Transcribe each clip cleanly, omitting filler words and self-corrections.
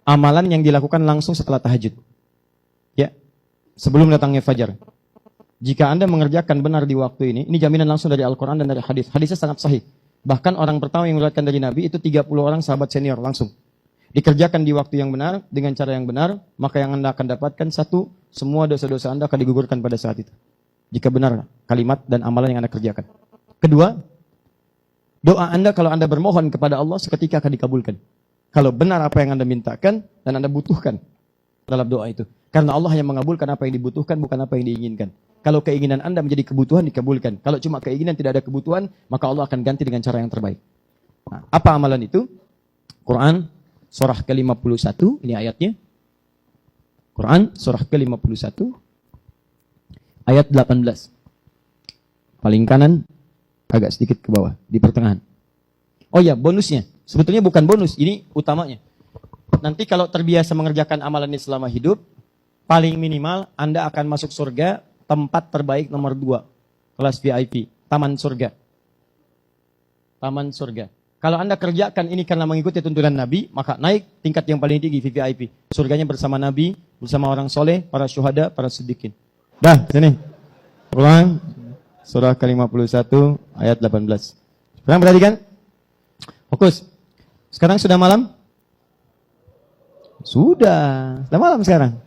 amalan yang dilakukan langsung setelah tahajud. Ya, sebelum datangnya fajar. Jika Anda mengerjakan benar di waktu ini jaminan langsung dari Al-Quran dan dari hadis. Hadisnya sangat sahih. Bahkan orang pertama yang meriwayatkan dari Nabi itu 30 orang sahabat senior langsung. Dikerjakan di waktu yang benar, dengan cara yang benar, maka yang Anda akan dapatkan satu, semua dosa-dosa Anda akan digugurkan pada saat itu. Jika benar kalimat dan amalan yang Anda kerjakan. Kedua, doa Anda kalau Anda bermohon kepada Allah seketika akan dikabulkan. Kalau benar apa yang Anda mintakan dan Anda butuhkan dalam doa itu. Karena Allah hanya mengabulkan apa yang dibutuhkan, bukan apa yang diinginkan. Kalau keinginan Anda menjadi kebutuhan, dikabulkan. Kalau cuma keinginan tidak ada kebutuhan, maka Allah akan ganti dengan cara yang terbaik. Nah, apa amalan itu? Quran, surah ke-51, ini ayatnya. Quran, surah ke-51, ayat 18. Paling kanan, agak sedikit ke bawah, di pertengahan. Oh ya, bonusnya. Sebetulnya bukan bonus, ini utamanya. Nanti kalau terbiasa mengerjakan amalan ini selama hidup, paling minimal Anda akan masuk surga tempat terbaik nomor 2. Kelas VIP, taman surga. Taman surga. Kalau Anda kerjakan ini karena mengikuti tuntunan Nabi, maka naik tingkat yang paling tinggi VIP. Surganya bersama Nabi, bersama orang soleh, para syuhada, para siddiqin. Dah, sini. Ulang. Surah ke-51 ayat 18. Sekarang perhatikan. Fokus. Sekarang sudah malam? Sudah malam sekarang.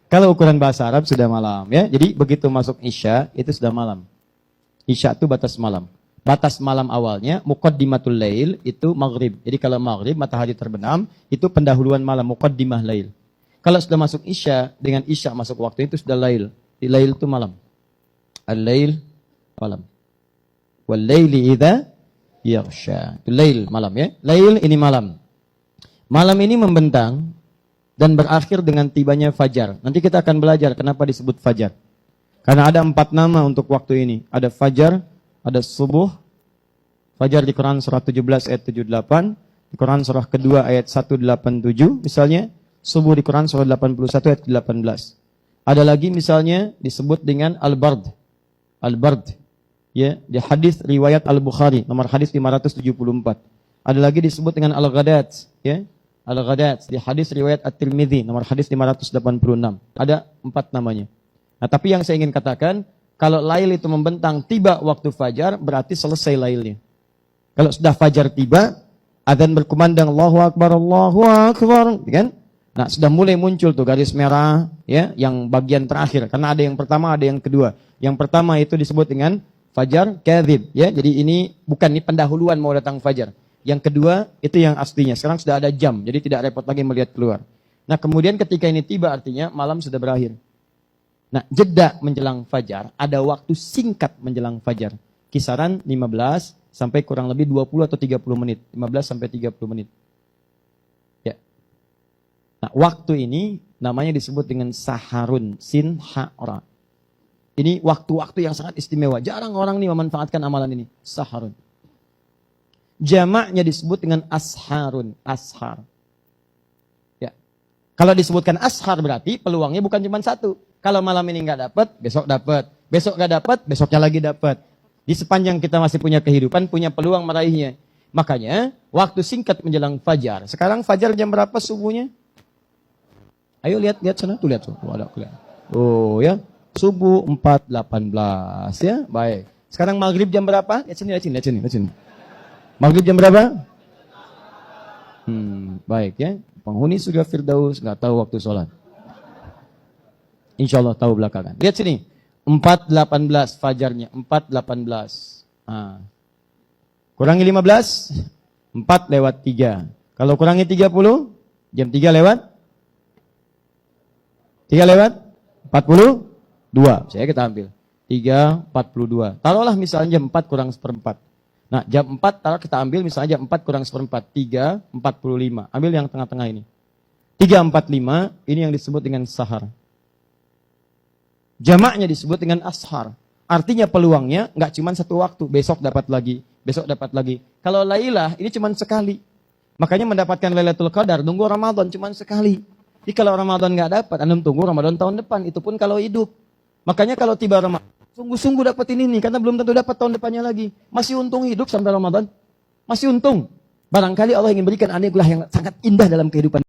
Kalau ukuran bahasa Arab sudah malam ya. Jadi begitu masuk Isya itu sudah malam. Isya itu batas malam. Batas malam awalnya muqaddimatul lail itu maghrib. Jadi kalau maghrib matahari terbenam itu pendahuluan malam, muqaddimah lail. Kalau sudah masuk Isya, dengan Isya masuk waktu itu sudah lail. Di lail itu malam. Al-lail malam. Wal laili idza yaghsha. Itu lail malam ya. Lail ini malam. Malam ini membentang dan berakhir dengan tibanya fajar. Nanti kita akan belajar kenapa disebut fajar. Karena ada 4 nama untuk waktu ini. Ada fajar, ada subuh. Fajar di Quran surah 17 ayat 78. Di Quran surah kedua ayat 187 misalnya. Subuh di Quran surah 81 ayat 18. Ada lagi misalnya disebut dengan al-bard. Al-bard. Ya, di hadis riwayat Al-Bukhari nomor hadis 574. Ada lagi disebut dengan al-ghadat, ya. Al-Ghadat di hadis riwayat At-Tirmidzi nomor hadis 586. Ada 4 namanya. Nah, tapi yang saya ingin katakan, kalau lail itu membentang tiba waktu fajar, berarti selesai lailnya. Kalau sudah fajar tiba, adzan berkumandang Allahu Akbar, kan? Nah, sudah mulai muncul tuh garis merah, ya, yang bagian terakhir. Karena ada yang pertama, ada yang kedua. Yang pertama itu disebut dengan fajar kadzib, ya. Jadi ini pendahuluan mau datang fajar. Yang kedua, itu yang aslinya. Sekarang sudah ada jam, jadi tidak repot lagi melihat keluar. Nah, kemudian ketika ini tiba artinya malam sudah berakhir. Nah, jeda menjelang fajar, ada waktu singkat menjelang fajar. Kisaran 15 sampai kurang lebih 20 atau 30 menit. 15 sampai 30 menit. Ya. Nah, waktu ini namanya disebut dengan saharun, sin, ha, ra. Ini waktu-waktu yang sangat istimewa. Jarang orang nih memanfaatkan amalan ini. Saharun. Jamaknya disebut dengan asharun, ashar. Ya. Kalau disebutkan ashar berarti peluangnya bukan cuma 1. Kalau malam ini nggak dapat, besok dapat. Besok nggak dapat, besoknya lagi dapat. Di sepanjang kita masih punya kehidupan, punya peluang meraihnya. Makanya waktu singkat menjelang fajar. Sekarang fajar jam berapa subuhnya? Ayo lihat sana tuh, lihat tuh. Ada kelihatan. Oh ya, subuh 4.18 ya. Baik. Sekarang maghrib jam berapa? Lihat sini. Maghrib jam berapa? Baik ya. Penghuni surga Firdaus nggak tahu waktu sholat. Insya Allah tahu belakangan. Lihat sini. 4.18 fajarnya. 4.18. Nah. Kurangi 15. 4/3. Kalau kurangi 30. Jam 3 lewat. 42. Saya kita ambil. 3.42. Taruhlah misalnya jam 4 kurang 1/4. Nah, jam 4 taruh kita ambil misalnya jam 4 kurang 1/4, 3.45. Ambil yang tengah-tengah ini. 3.45 ini yang disebut dengan sahar. Jamaknya disebut dengan ashar. Artinya peluangnya nggak cuma 1 waktu, besok dapat lagi. Kalau lailah ini cuma sekali. Makanya mendapatkan Lailatul Qadar nunggu Ramadan cuma sekali. Jadi kalau Ramadan nggak dapat, Anda tunggu Ramadan tahun depan, itu pun kalau hidup. Makanya kalau tiba Ramadan, sungguh-sungguh dapat ini nih, karena belum tentu dapat tahun depannya lagi. Masih untung hidup sampai Ramadan. Masih untung. Barangkali Allah ingin berikan anugerah yang sangat indah dalam kehidupan.